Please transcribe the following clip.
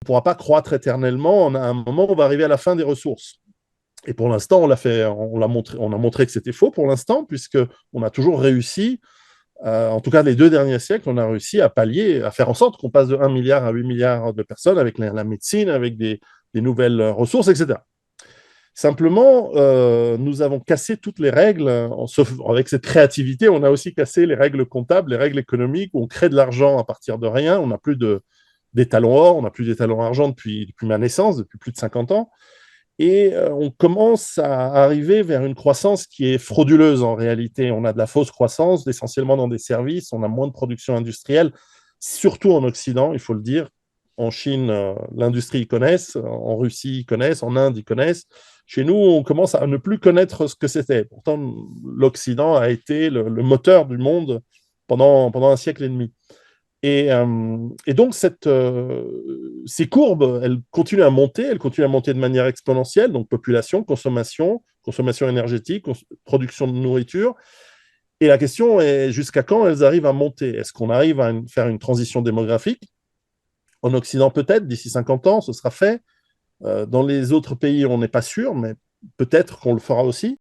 ne pourra pas croître éternellement. À un moment, on va arriver à la fin des ressources. Et pour l'instant, on a montré que c'était faux pour l'instant, puisqu'on a toujours réussi, en tout cas les 2 derniers siècles, on a réussi à pallier, à faire en sorte qu'on passe de 1 milliard à 8 milliards de personnes avec la médecine, avec des nouvelles ressources, etc. Simplement, nous avons cassé toutes les règles. Avec cette créativité, on a aussi cassé les règles comptables, les règles économiques, où on crée de l'argent à partir de rien. On n'a plus d'étalons or, on n'a plus d'étalons argent depuis ma naissance, depuis plus de 50 ans. Et on commence à arriver vers une croissance qui est frauduleuse en réalité. On a de la fausse croissance, essentiellement dans des services, on a moins de production industrielle, surtout en Occident, il faut le dire. En Chine, l'industrie, ils connaissent, en Russie, ils connaissent, en Inde, ils connaissent. Chez nous, on commence à ne plus connaître ce que c'était. Pourtant, l'Occident a été le moteur du monde pendant 1 siècle et demi. Et donc, ces courbes, elles continuent à monter de manière exponentielle, donc population, consommation énergétique, production de nourriture. Et la question est jusqu'à quand elles arrivent à monter? Est-ce qu'on arrive à faire une transition démographique? En Occident, peut-être, d'ici 50 ans, ce sera fait. Dans les autres pays, on n'est pas sûr, mais peut-être qu'on le fera aussi.